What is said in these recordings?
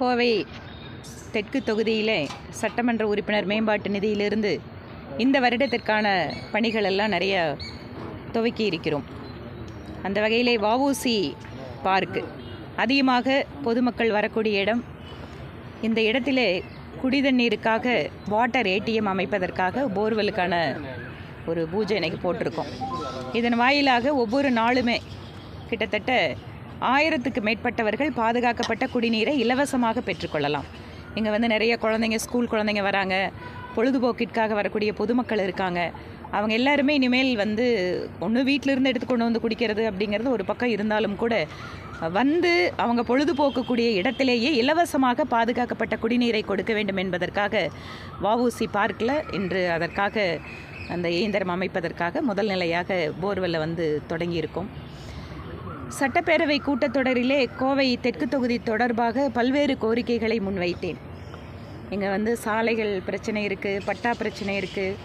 கோவை தெற்கு தொகுதியிலே சட்டமன்ற உறுப்பினர் மேம்பாட்டு நிதியிலிருந்து இந்த வருடத்திற்கான பணிகள் எல்லாம் நிறைய துவக்கி இருக்கிறோம். அந்த வகையிலே வஉசி பார்க்கு அதிகமாக பொதுமக்கள் வரக்கூடிய இடம். இந்த இடத்திலே குடிதண்ணீருக்காக வாட்டர் ஏடிஎம் அமைப்பதற்காக போர்வெலுக்கான ஒரு பூஜை இன்னைக்கு போட்டிருக்கோம். இதன் வாயிலாக ஒவ்வொரு நாளுமே கிட்டத்தட்ட 1000க்கு மேற்பட்டவர்கள் பாதுகாக்கப்பட்ட குடிநீரை இலவசமாக பெற்றுக்கொள்ளலாம். இங்கே நிறைய குழந்தைங்க, ஸ்கூல் குழந்தைங்க வராங்க, பொழுதுபோக்கிற்காக வரக்கூடிய பொதுமக்கள் இருக்காங்க. அவங்க எல்லாருமே இனிமேல் ஒன்று வீட்டிலிருந்து எடுத்துக்கொண்டு வந்து குடிக்கிறது அப்படிங்கிறது ஒரு பக்கம் இருந்தாலும் கூட அவங்க பொழுதுபோக்கக்கூடிய இடத்திலேயே இலவசமாக பாதுகாக்கப்பட்ட குடிநீரை கொடுக்க வேண்டும் என்பதற்காக வஉசி பார்க்கில் இன்று அதற்காக அந்த இயந்திரம் அமைப்பதற்காக முதல் நிலையாக போர்வெல்லை தொடங்கியிருக்கோம். சட்டப்பேரவை கூட்டத்தொடரிலே கோவை தெற்கு தொகுதி தொடர்பாக பல்வேறு கோரிக்கைகளை முன்வைத்தேன். இங்கே சாலைகள் பிரச்சனை இருக்குது, பட்டா பிரச்சனை இருக்குது.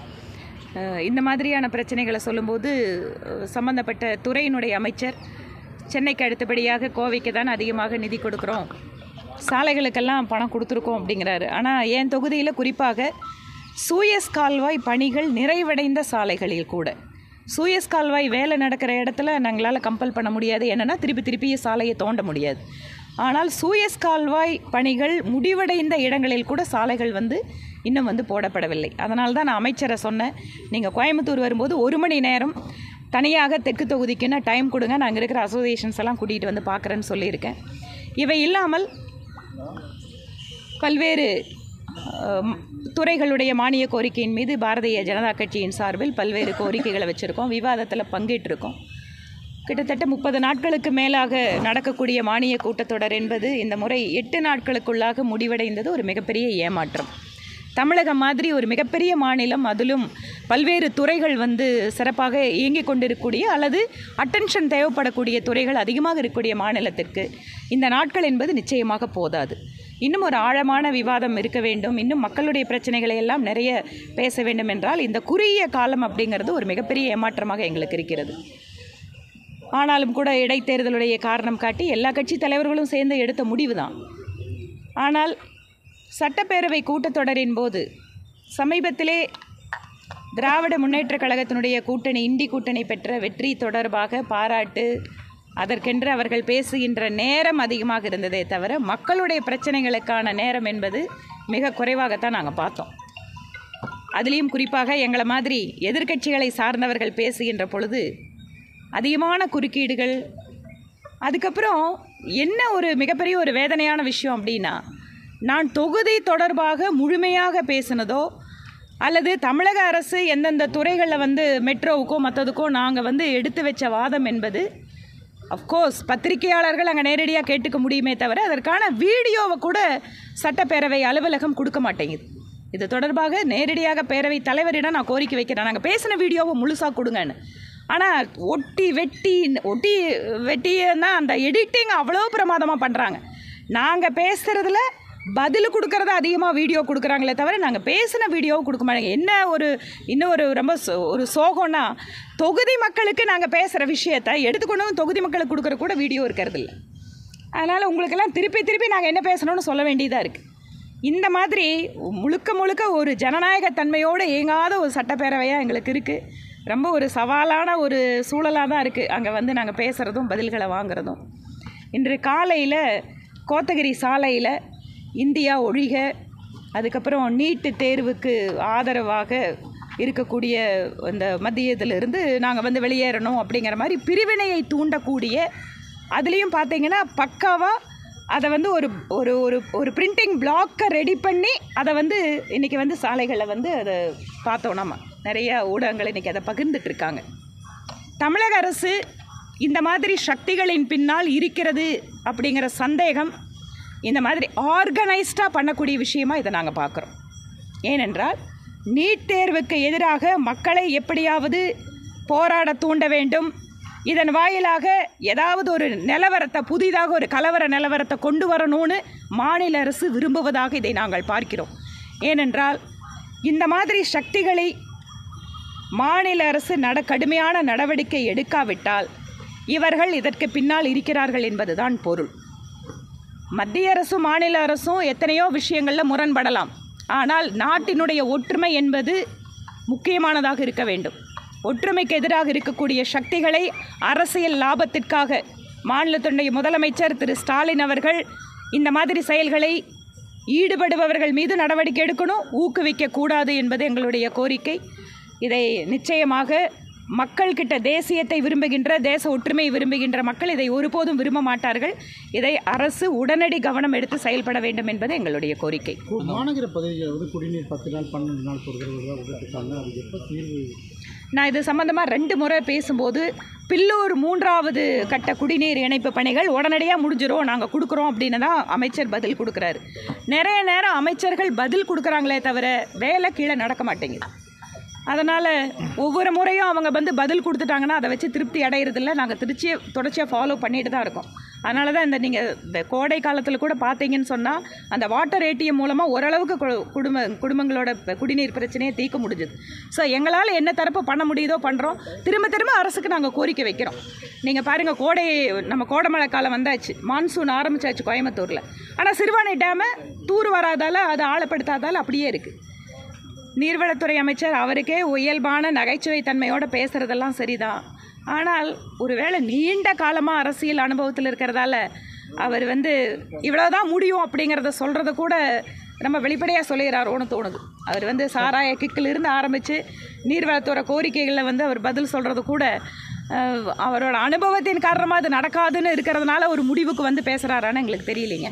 இந்த மாதிரியான பிரச்சனைகளை சொல்லும்போது சம்பந்தப்பட்ட துறையினுடைய அமைச்சர் சென்னைக்கு அடுத்தபடியாக கோவைக்கு தான் அதிகமாக நிதி கொடுக்குறோம், சாலைகளுக்கெல்லாம் பணம் கொடுத்துருக்கோம் அப்படிங்கிறாரு. ஆனால் என் தொகுதியில் குறிப்பாக சூயஸ் கால்வாய் பணிகள் நிறைவடைந்த சாலைகளில் கூட சூயஸ் கால்வாய் வேலை நடக்கிற இடத்துல நாங்களால் கம்பல் பண்ண முடியாது. என்னென்னா திருப்பி சாலையை தோண்ட முடியாது. ஆனால் சூயஸ் கால்வாய் பணிகள் முடிவடைந்த இடங்களில் கூட சாலைகள் இன்னும் போடப்படவில்லை. அதனால தான் நான் அமைச்சரை சொன்னேன், நீங்கள் கோயம்புத்தூர் வரும்போது 1 மணி நேரம் தனியாக தெற்கு தொகுதிக்குன்னா டைம் கொடுங்க, நான் அங்கே இருக்கிற அசோசியேஷன்ஸ் எல்லாம் கூட்டிகிட்டு பார்க்குறேன்னு சொல்லியிருக்கேன். இவை இல்லாமல் பல்வேறு துறைகளுடைய மானிய கோரிக்கையின் மீது பாரதிய ஜனதா கட்சியின் சார்பில் பல்வேறு கோரிக்கைகளை வச்சுருக்கோம், விவாதத்தில் பங்கேற்றிருக்கோம். கிட்டத்தட்ட 30 நாட்களுக்கு மேலாக நடக்கக்கூடிய மானிய கூட்டத்தொடர் என்பது இந்த முறை 8 நாட்களுக்குள்ளாக முடிவடைந்தது ஒரு மிகப்பெரிய ஏமாற்றம். தமிழகம் மாதிரி ஒரு மிகப்பெரிய மாநிலம், அதிலும் பல்வேறு துறைகள் சிறப்பாக இயங்கிக் கொண்டிருக்கக்கூடிய அல்லது அட்டென்ஷன் தேவைப்படக்கூடிய துறைகள் அதிகமாக இருக்கக்கூடிய மாநிலத்திற்கு இந்த நாட்கள் என்பது நிச்சயமாக போதாது. இன்னும் ஒரு ஆழமான விவாதம் இருக்க வேண்டும், இன்னும் மக்களுடைய பிரச்சனைகளை எல்லாம் நிறைய பேச வேண்டும் என்றால் இந்த குறுகிய காலம் அப்படிங்கிறது ஒரு மிகப்பெரிய ஏமாற்றமாக எங்களுக்கு இருக்கிறது. ஆனாலும் கூட இடைத்தேர்தலுடைய காரணம் காட்டி எல்லா கட்சி தலைவர்களும் சேர்ந்து எடுத்த முடிவு தான். ஆனால் சட்டப்பேரவை கூட்டத்தொடரின் போது சமீபத்திலே திராவிட முன்னேற்றக் கழகத்தினுடைய கூட்டணி, இண்டி கூட்டணி பெற்ற வெற்றி தொடர்பாக பாராட்டு, அதற்கென்று அவர்கள் பேசுகின்ற நேரம் அதிகமாக இருந்ததே தவிர மக்களுடைய பிரச்சனைகளுக்கான நேரம் என்பது மிக குறைவாகத்தான் நாங்கள் பார்த்தோம். அதுலேயும் குறிப்பாக எங்களை மாதிரி எதிர்க்கட்சிகளை சார்ந்தவர்கள் பேசுகின்ற பொழுது அதிகமான குறுக்கீடுகள். அதுக்கப்புறம் என்ன ஒரு மிகப்பெரிய ஒரு வேதனையான விஷயம் அப்படின்னா, நான் தொகுதி தொடர்பாக முழுமையாக பேசினதோ அல்லது தமிழக அரசு எந்தெந்த துறைகளில் மெட்ரோவுக்கோ மற்றதுக்கோ நாங்கள் எடுத்து வச்ச வாதம் என்பது அஃப்கோர்ஸ் பத்திரிகையாளர்கள் அங்கே நேரடியாக கேட்டுக்க முடியுமே தவிர அதற்கான வீடியோவை கூட சட்டப்பேரவை அலுவலகம் கொடுக்க மாட்டேங்குது. இது தொடர்பாக நேரடியாக பேரவை தலைவரிடம் நான் கோரிக்கை வைக்கிறேன், நாங்கள் பேசின வீடியோவை முழுசாக கொடுங்கன்னு. ஆனால் ஒட்டி வெட்டின்னா அந்த எடிட்டிங் அவ்வளோ பிரமாதமாக பண்ணுறாங்க. நாங்கள் பேசுகிறதுல பதில் கொடுக்குறத அதிகமாக வீடியோ கொடுக்குறாங்களே தவிர நாங்கள் பேசின வீடியோவும் கொடுக்க மாட்டேங்க. இன்னும் ஒரு ரொம்ப ஒரு சோகம்னா, தொகுதி மக்களுக்கு நாங்கள் பேசுகிற விஷயத்தை எடுத்துக்கொண்டு தொகுதி மக்களுக்கு கொடுக்குற கூட வீடியோ இருக்கிறது இல்லை. அதனால் உங்களுக்கெல்லாம் திருப்பி நாங்கள் என்ன பேசணும்னு சொல்ல வேண்டியதாக இருக்குது. இந்த மாதிரி முழுக்க ஒரு ஜனநாயகத்தன்மையோடு இயங்காத ஒரு சட்டப்பேரவையாக எங்களுக்கு இருக்குது. ரொம்ப ஒரு சவாலான ஒரு சூழலாக தான் இருக்குது அங்கே நாங்கள் பேசுகிறதும் பதில்களை வாங்குறதும். இன்று காலையில் கோத்தகிரி சாலையில் இந்தியா ஒழிக, அதுக்கப்புறம் நீட்டு தேர்வுக்கு ஆதரவாக இருக்கக்கூடிய இந்த மத்தியத்திலிருந்து நாங்கள் வெளியேறணும் அப்படிங்கிற மாதிரி பிரிவினையை தூண்டக்கூடிய, அதுலேயும் பார்த்தீங்கன்னா பக்காவாக அதை ஒரு ஒரு பிரிண்டிங் பிளாக்கை ரெடி பண்ணி அதை இன்றைக்கி சாலைகளில் அதை பார்த்தோம். நம்ம நிறைய ஊடகங்கள் இன்றைக்கி அதை பகிர்ந்துட்டுருக்காங்க. தமிழக அரசு இந்த மாதிரி சக்திகளின் பின்னால் இருக்கிறது அப்படிங்கிற சந்தேகம் இந்த மாதிரி ஆர்கனைஸ்டாக பண்ணக்கூடிய விஷயமாக இதை நாங்கள் பார்க்குறோம். ஏனென்றால் நீட் தேர்வுக்கு எதிராக மக்களை எப்படியாவது போராட தூண்ட வேண்டும், இதன் வாயிலாக ஏதாவது ஒரு நிலவரத்தை, புதிதாக ஒரு கலவர நிலவரத்தை கொண்டு வரணும்னு மாநில அரசு விரும்புவதாக இதை நாங்கள் பார்க்கிறோம். ஏனென்றால் இந்த மாதிரி சக்திகளை மாநில அரசு கடுமையான நடவடிக்கை எடுக்காவிட்டால் இவர்கள் இதற்கு பின்னால் இருக்கிறார்கள் என்பதுதான் பொருள். மத்திய அரசும் மாநில அரசும் எத்தனையோ விஷயங்களில் முரண்படலாம். ஆனால் நாட்டினுடைய ஒற்றுமை என்பது முக்கியமானதாக இருக்க வேண்டும். ஒற்றுமைக்கு எதிராக இருக்கக்கூடிய சக்திகளை அரசியல் லாபத்திற்காக மாநிலத்தினுடைய முதலமைச்சர் திரு ஸ்டாலின் அவர்கள் இந்த மாதிரி செயல்களை ஈடுபடுபவர்கள் மீது நடவடிக்கை எடுக்கணும், ஊக்குவிக்கக்கூடாது என்பது எங்களுடைய கோரிக்கை. இதை நிச்சயமாக மக்கள்கிட்ட தேசியத்தை விரும்புகின்ற, தேச ஒற்றுமையை விரும்புகின்ற மக்கள் இதை ஒருபோதும் விரும்ப மாட்டார்கள். இதை அரசு உடனடி கவனம் எடுத்து செயல்பட வேண்டும் என்பது எங்களுடைய கோரிக்கை. மாநகர பகுதிகளில் வந்து குடிநீர் 10 நாள் 12 நாள் கொடுக்குறாங்க. அது எப்போ தீர்வு? நான் இது சம்பந்தமாக 2 முறை பேசும்போது பில்லூர் 3வது கட்ட குடிநீர் இணைப்பு பணிகள் உடனடியாக முடிஞ்சிடும், நாங்கள் கொடுக்குறோம் அப்படின்னு தான் அமைச்சர் பதில் கொடுக்குறாரு. நிறைய நேரம் அமைச்சர்கள் பதில் கொடுக்குறாங்களே தவிர வேலை கீழே நடக்க மாட்டேங்குது. அதனால் ஒவ்வொரு முறையும் அவங்க வந்து பதில் கொடுத்துட்டாங்கன்னா அதை வச்சு திருப்தி அடையிறதில்ல. நாங்கள் தொடர்ச்சியாக ஃபாலோ பண்ணிட்டு தான் இருக்கோம். அதனால தான் இந்த கோடை காலத்தில் கூட பார்த்தீங்கன்னு சொன்னால் அந்த வாட்டர் ஏடிஎம் மூலமாக ஓரளவுக்கு குடும்பங்களோட குடிநீர் பிரச்சனையை தீர்க்க முடிஞ்சுது. ஸோ எங்களால் என்ன தரப்பு பண்ண முடியுதோ பண்ணுறோம். திரும்ப அரசுக்கு நாங்கள் கோரிக்கை வைக்கிறோம். நீங்கள் பாருங்கள், நம்ம கோடைமழை காலம் வந்தாச்சு, மான்சூன் ஆரம்பிச்சாச்சு கோயம்புத்தூரில். ஆனால் சிறுவாணி டேமை தூர் வராதால், அது ஆழப்படுத்தாதால் அப்படியே இருக்குது. நீர்வளத்துறை அமைச்சர் அவருக்கே இயல்பான நகைச்சுவை தன்மையோடு பேசுகிறதெல்லாம் சரிதான். ஆனால் ஒருவேளை நீண்ட காலமாக அரசியல் அனுபவத்தில் இருக்கிறதால அவர் வந்து இவ்வளோதான் முடியும் அப்படிங்கிறத சொல்கிறத கூட நம்ம வெளிப்படையாக சொல்லிடுறாரோன்னு தோணுது. அவர் வந்து சாராய கிக்கிலிருந்து ஆரம்பித்து நீர்வளத்துறை கோரிக்கைகளில் வந்து அவர் பதில் சொல்கிறது கூட அவரோட அனுபவத்தின் காரணமாக அது நடக்காதுன்னு இருக்கிறதுனால ஒரு முடிவுக்கு வந்து பேசுகிறாரான்னு எங்களுக்கு தெரியலைங்க.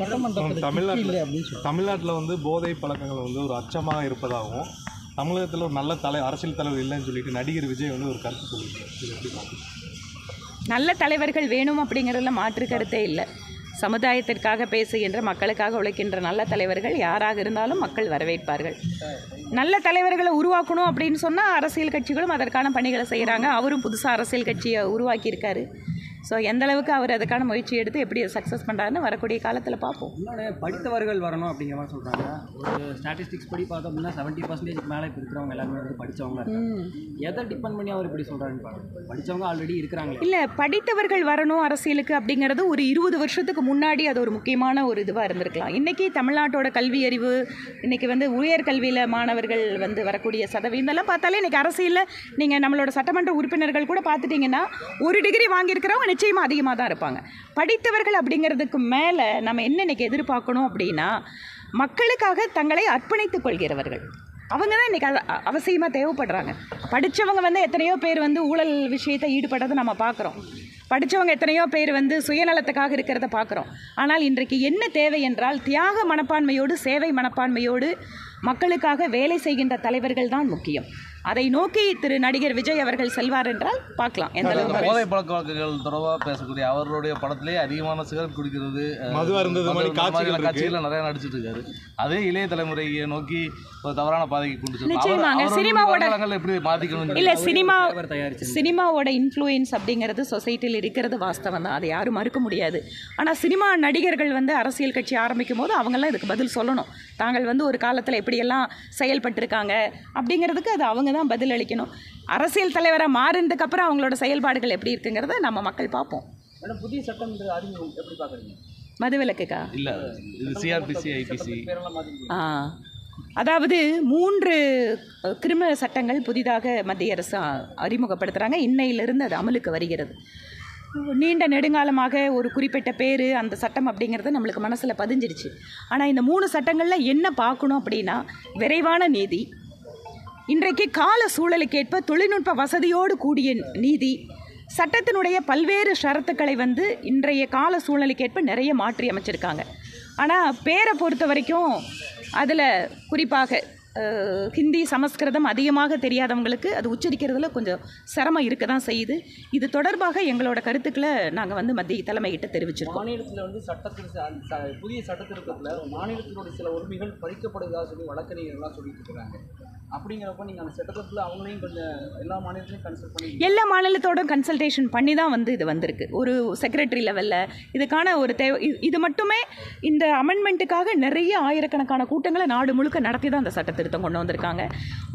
தமிழ்நாட்டில் வந்து போதை பழக்கங்கள் வந்து ஒரு அச்சமாக இருப்பதாகவும், தமிழகத்தில் ஒரு நல்ல அரசியல் தலைவர் இல்லைன்னு சொல்லிட்டு நடிகர் விஜய் வந்து ஒரு கருத்து சொல்லியிருக்காரு. நல்ல தலைவர்கள் வேணும் அப்படிங்கிறதுல மாற்று கருத்தே இல்லை. சமுதாயத்திற்காக பேசுகின்ற, மக்களுக்காக உழைக்கின்ற நல்ல தலைவர்கள் யாராக இருந்தாலும் மக்கள் வரவேற்பார்கள். நல்ல தலைவர்களை உருவாக்கணும் அப்படின்னு சொன்னால் அரசியல் கட்சிகளும் அதற்கான பணிகளை செய்கிறாங்க. அவரும் புதுசாக அரசியல் கட்சியை உருவாக்கியிருக்காரு. ஸோ எந்த அளவுக்கு அவர் அதுக்கான முயற்சி எடுத்து எப்படி சக்ஸஸ் பண்ணுறாருன்னு வரக்கூடிய காலத்தில் பார்ப்போம். இன்னொன்று, படித்தவர்கள் வரணும் அப்படிங்கிற மாதிரி சொல்கிறாங்க. ஒரு ஸ்டாட்டிஸ்டிக்ஸ் படி பார்த்தோம் அப்படின்னா 70% மேலே இப்போ இருக்கிறவங்க எல்லாருமே வந்து படித்தவங்க இருக்காங்க. எதை டிபெண்ட் பண்ணி அவர் இப்படி சொல்கிறாருன்னு பாருங்கள். படித்தவங்க ஆல்ரெடி இருக்கிறாங்களே. இல்லை, படித்தவர்கள் வரணும் அரசியலுக்கு அப்படிங்கிறது ஒரு 20 வருஷத்துக்கு முன்னாடி அது ஒரு முக்கியமான ஒரு இதுவாக இருந்திருக்கலாம். இன்றைக்கி தமிழ்நாட்டோட கல்வி அறிவு, இன்றைக்கி வந்து உயர்கல்வியில் மாணவர்கள் வந்து வரக்கூடிய சதவீதம்லாம் பார்த்தாலே இன்றைக்கி அரசியலில் நீங்கள் நம்மளோட சட்டமன்ற உறுப்பினர்கள் கூட பார்த்துட்டிங்கன்னா 1 டிகிரி வாங்கியிருக்கிறவங்க நிச்சயமாக அதிகமாக தான் இருப்பாங்க. படித்தவர்கள் அப்படிங்கிறதுக்கு மேலே நம்ம என்ன இன்றைக்கி எதிர்பார்க்கணும் அப்படின்னா, மக்களுக்காக தங்களை அர்ப்பணித்துக் கொள்கிறவர்கள் அவங்க தான் இன்றைக்கி அவசியமாக தேவைப்படுறாங்க. படித்தவங்க வந்து எத்தனையோ பேர் வந்து ஊழல் விஷயத்தை ஈடுபடுறதை நம்ம பார்க்குறோம். படித்தவங்க எத்தனையோ பேர் வந்து சுயநலத்துக்காக இருக்கிறத பார்க்குறோம். ஆனால் இன்றைக்கு என்ன தேவை என்றால், தியாக மனப்பான்மையோடு, சேவை மனப்பான்மையோடு மக்களுக்காக வேலை செய்கின்ற தலைவர்கள் தான் முக்கியம். அதை நோக்கி திரு நடிகர் விஜய் அவர்கள் செல்வார் என்றால் பார்க்கலாம். எந்த அளவுக்கு போதை பழக்க வழக்குகள் தொடர்பாக பேசக்கூடிய அவர்களுடைய படத்திலேயே அதிகமான சிகரெட் குடிக்கிறது, காட்சிகள் நிறைய நடிச்சிட்டு இருக்காரு. அதே இளைய தலைமுறையை நோக்கி ஒரு தவறான பாதைக்கு கொண்டு நிச்சயமாங்க. சினிமாவோட எப்படி மாற்றிக்கணும் இல்லை, சினிமாவோட இன்ஃப்ளூயன்ஸ் அப்படிங்கிறது சொசைட்டியில் இருக்கிறது வாஸ்தவம் தான், அதை யாரும் மறுக்க முடியாது. ஆனால் சினிமா நடிகர்கள் வந்து அரசியல் கட்சி ஆரம்பிக்கும் போது அவங்கெல்லாம் இதுக்கு பதில் சொல்லணும். தாங்கள் வந்து ஒரு காலத்தில் எப்படியெல்லாம் செயல்பட்டிருக்காங்க அப்படிங்கிறதுக்கு அது அவங்க தான் பதில் அளிக்கணும். அரசியல் தலைவராக மாறினதுக்கப்புறம் அவங்களோட செயல்பாடுகள் எப்படி இருக்குங்கிறத நம்ம மக்கள் பார்ப்போம். புதிய சட்டம் அறிமுகம் எப்படி பார்க்குறீங்க? மதுவிலக்குக்கா? இல்லை, இது சிஆர்பிசி, ஐபிசி. அதாவது 3 கிரிமினல் சட்டங்கள் புதிதாக மத்திய அரசு அறிமுகப்படுத்துகிறாங்க. இன்னையிலிருந்து அது அமலுக்கு வருகிறது. நீண்ட நெடுங்காலமாக ஒரு குறிப்பிட்ட பேர் அந்த சட்டம் அப்படிங்கிறது நம்மளுக்கு மனசில் பதிஞ்சிருச்சு. ஆனால் இந்த 3 சட்டங்களில் என்ன பார்க்கணும் அப்படின்னா, விரைவான நீதி, இன்றைக்கு கால சூழலுக்கேற்ப தொழில்நுட்ப வசதியோடு கூடிய நீதி, சட்டத்தினுடைய பல்வேறு ஷரத்துக்களை வந்து இன்றைய கால சூழ்நிலைக்கேற்ப நிறைய மாற்றி அமைச்சிருக்காங்க. ஆனால் பேரை பொறுத்த வரைக்கும் அதில் குறிப்பாக ஹிந்தி, சமஸ்கிருதம் அதிகமாக தெரியாதவங்களுக்கு அது உச்சரிக்கிறதுல கொஞ்சம் சிரமம் இருக்க தான் செய்யுது. இது தொடர்பாக எங்களோட கருத்துக்களை நாங்கள் வந்து மத்திய தலைமையிட்ட தெரிவிச்சிருக்கோம். மாநிலத்தில் வந்து புதிய சட்டத்திருத்தத்தில் மாநிலத்தினுடைய சில உரிமைகள் பறிக்கப்படுவதாக சொல்லி வழக்கறிஞர்கள்லாம் சொல்லிட்டு இருக்கிறாங்க. அப்படிங்கிறப்ப நீங்கள் அந்த சட்டத்தில் அவங்களையும் கொஞ்சம் எல்லா மாநிலத்திலையும் கன்சல்ட் பண்ணி எல்லா மாநிலத்தோட கன்சல்டேஷன் பண்ணி தான் வந்து இது வந்திருக்கு. ஒரு செக்ரட்டரி லெவலில் இதுக்கான ஒரு இது மட்டுமே இந்த அமெண்ட்மெண்ட்டுக்காக நிறைய ஆயிரக்கணக்கான கூட்டங்களை நாடு முழுக்க நடத்தி தான் அந்த சட்டத்தை திருத்தம் கொண்டு வந்திருக்காங்க.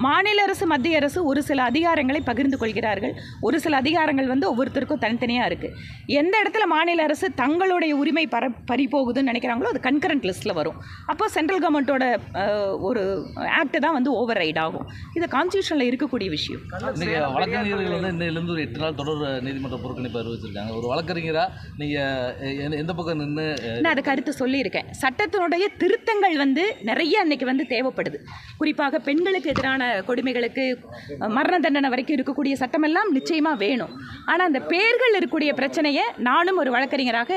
மாநில அரசு மத்திய அரசு ஒரு சில அதிகாரங்களை பகிர்ந்து கொள்கிறார்கள். ஒரு சில அதிகாரங்கள் வந்து ஒவ்வொருத்தருக்கும் தனித்தனியாக இருக்குது. எந்த இடத்துல மாநில அரசு தங்களுடைய உரிமை பறிபோகுதுன்னு நினைக்கிறாங்களோ அது கன்கரண்ட் லிஸ்ட்டில் வரும். அப்போ சென்ட்ரல் கவர்மெண்ட்டோட ஒரு ஆக்ட் தான் வந்து ஓவர் ரைட் ஆகும். இது கான்ஸ்டியூஷனில் இருக்கக்கூடிய விஷயம். இன்றைக்கி வழக்கறிஞர்கள் வந்து இன்னிலிருந்து ஒரு 8 நாள் தொடர் நீதிமன்ற புறக்கணிப்பு அறிவிச்சிருக்காங்க. ஒரு வழக்கறிஞராக நீங்கள் எந்த பக்கம் நின்று? நான் அதை கருத்து சொல்லியிருக்கேன். சட்டத்தினுடைய திருத்தங்கள் வந்து நிறைய அன்னைக்கு வந்து தேவைப்படுது. குறிப்பாக பெண்களுக்கு எதிரான கொடுமைகளுக்கு மரண தண்டனை வரைக்கும் இருக்கக்கூடிய சட்டமெல்லாம் நிச்சயமாக வேணும். ஆனால் அந்த பேர்கள் இருக்கக்கூடிய பிரச்சனையை நானும் ஒரு வழக்கறிஞராக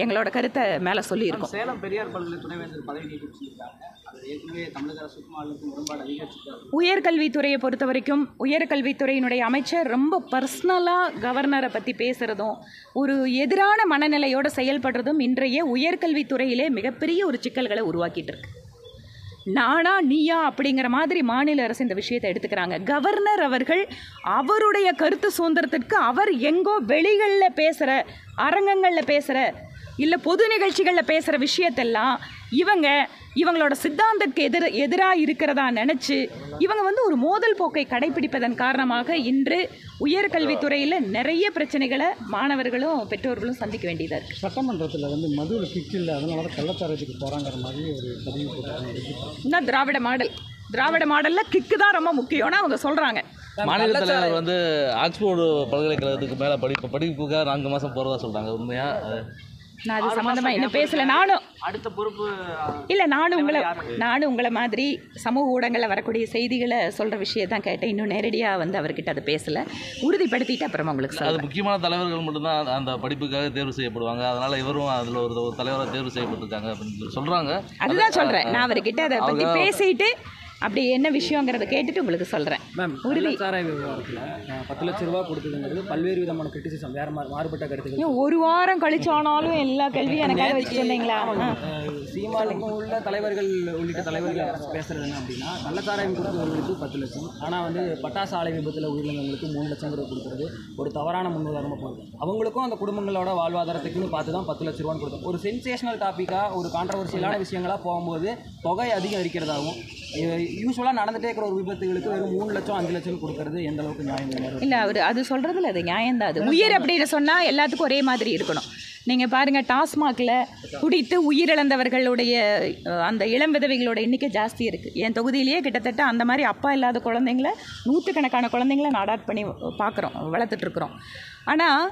எங்களோட கருத்தை மேலே சொல்லியிருக்கோம். சேலம் பெரியார் பல்கலை துணைவேந்தர் பதவி நீக்கம் செஞ்சிருக்காங்க. அது ஏற்கனவே தமிழக அரசுக்கும் ஆளுக்கும் முரண்பாடு அதிகரிச்சிருக்காங்க. உயர்கல்வித்துறையை பொறுத்த வரைக்கும் உயர்கல்வித்துறையினுடைய அமைச்சர் ரொம்ப பர்சனலாக கவர்னரை பற்றி பேசுகிறதும் ஒரு எதிரான மனநிலையோடு செயல்படுறதும் இன்றைய உயர்கல்வித்துறையிலே மிகப்பெரிய ஒரு சிக்கல்களை உருவாக்கிட்டு இருக்கு. நானா நீயா அப்படிங்கிற மாதிரி மாநில அரசு இந்த விஷயத்தை எடுத்துக்கிறாங்க. கவர்னர் அவர்கள் அவருடைய கருத்து சுதந்திரத்திற்கு அவர் எங்கோ வெளிகளில் பேசுகிற, அரங்கங்களில் பேசுகிற, இல்லை பொது நிகழ்ச்சிகளில் பேசுகிற விஷயத்தெல்லாம் இவங்களோட சித்தாந்தத்துக்கு எதிராக இருக்கிறதா நினச்சி இவங்க வந்து ஒரு மோதல் போக்கை கடைபிடிப்பதன் காரணமாக இன்று உயர்கல்வித்துறையில் நிறைய பிரச்சனைகளை மாணவர்களும் பெற்றோர்களும் சந்திக்க வேண்டியதாக இருக்குது. சட்டமன்றத்தில் வந்து மதுவில் கிக் இல்லை, அதனால தான் கள்ளச்சாராயத்துக்கு போகிறாங்கிற மாதிரி ஒரு பதிவு போட்டாங்க. இன்னும் திராவிட மாடலில் கிக்கு தான் ரொம்ப முக்கியம்னு அவங்க சொல்கிறாங்க. மாநில தலைவர் வந்து ஆக்ஸ்போர்டு பல்கலைக்கழகத்துக்கு மேலே படிப்புக்காக 4 மாதம் போகிறதா சொல்கிறாங்க. உண்மையாக நான் அது சம்மந்தமாக இன்னும் பேசலை. அடுத்த பொறுப்பு இல்லை, நானும் உங்களை மாதிரி சமூக ஊடகங்களில் வரக்கூடிய செய்திகளை சொல்கிற விஷயத்தான் கேட்டேன். இன்னும் நேரடியாக வந்து அவர்கிட்ட அதை பேசலை. உறுதிப்படுத்திட்டு அப்புறமா உங்களுக்கு சொல்லுங்கள். அது முக்கியமான தலைவர்கள் மட்டும்தான் அந்த படிப்புக்காக தேர்வு செய்யப்படுவாங்க. அதனால் இவரும் அதில் ஒரு தலைவராக தேர்வு செய்யப்பட்டிருக்காங்க அப்படின்னு சொல்கிறாங்க. அதுதான் சொல்கிறேன். நான் அவர்கிட்ட அதை பற்றி பேசிட்டு அப்படி என்ன விஷயங்கிறத கேட்டுட்டு உங்களுக்கு சொல்கிறேன். மேம், கள்ளச்சாராய விவகாரத்தில் 10 லட்ச ரூபா கொடுத்ததுங்கிறது பல்வேறு விதமான கிரிட்டிசிசம், வேறு மாறுபட்ட கருத்துக்கள். ஒரு வாரம் கழிச்சானாலும் எல்லா கேள்வியும் எனக்காக வச்சுருந்தீங்களா? சீமானுக்கும் உள்ள தலைவர்கள் உள்ளிட்ட தலைவர்கள் பேசுகிறது என்ன அப்படின்னா, கள்ளச்சாராயம் கொடுத்தவர்களுக்கு 10 லட்சம், ஆனால் வந்து பட்டாசு ஆலை விபத்தில் உயிரிழந்தவங்களுக்கு 3 லட்சம் கொடுக்குறது ஒரு தவறான முன்னுதாரணமாக போகுது. அவங்களுக்கும் அந்த குடும்பங்களோட வாழ்வாதாரத்துக்குன்னு பார்த்து தான் 10 லட்ச ரூபான்னு கொடுத்தோம். ஒரு சென்சேஷனல் டாப்பிக்காக ஒரு கான்ட்ரவர்சியலான விஷயங்களாக போகும்போது தொகை அதிகம் இருக்கிறதாகவும், யூஸ்வலாக நடந்துகிட்டே இருக்கிற ஒரு விபத்துகளுக்கு வெறும் 3 லட்சம் 5 லட்சம் கொடுக்கறது எந்த அளவுக்கு நியாயம்? இல்லை, அவர் அது சொல்கிறதுல அது நியாயம்தான். அது உயிர் அப்படின்னு சொன்னால் எல்லாத்துக்கும் ஒரே மாதிரி இருக்கணும். நீங்கள் பாருங்கள், டாஸ்மாகில் குடித்து உயிரிழந்தவர்களுடைய அந்த இளம் விதவைகளோட எண்ணிக்கை ஜாஸ்தி இருக்குது. என் தொகுதியிலேயே கிட்டத்தட்ட அந்த மாதிரி அப்பா இல்லாத குழந்தைங்கள 100கணக்கான குழந்தைங்கள நான் அடாப்ட் பண்ணி பார்க்குறோம், வளர்த்துட்ருக்குறோம். ஆனால்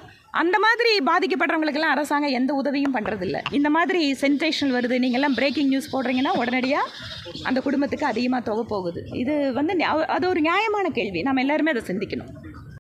அந்த மாதிரி பாதிக்கப்படுறவங்களுக்கெல்லாம் அரசாங்கம் எந்த உதவியும் பண்ணுறதில்ல. இந்த மாதிரி சென்சேஷனல் வருது, நீங்கள்லாம் பிரேக்கிங் நியூஸ் போடுறீங்கன்னா உடனடியாக அந்த குடும்பத்துக்கு அதிகமாக தொகை போகுது. இது வந்து அது ஒரு நியாயமான கேள்வி. நம்ம எல்லாருமே அதை சிந்திக்கணும்.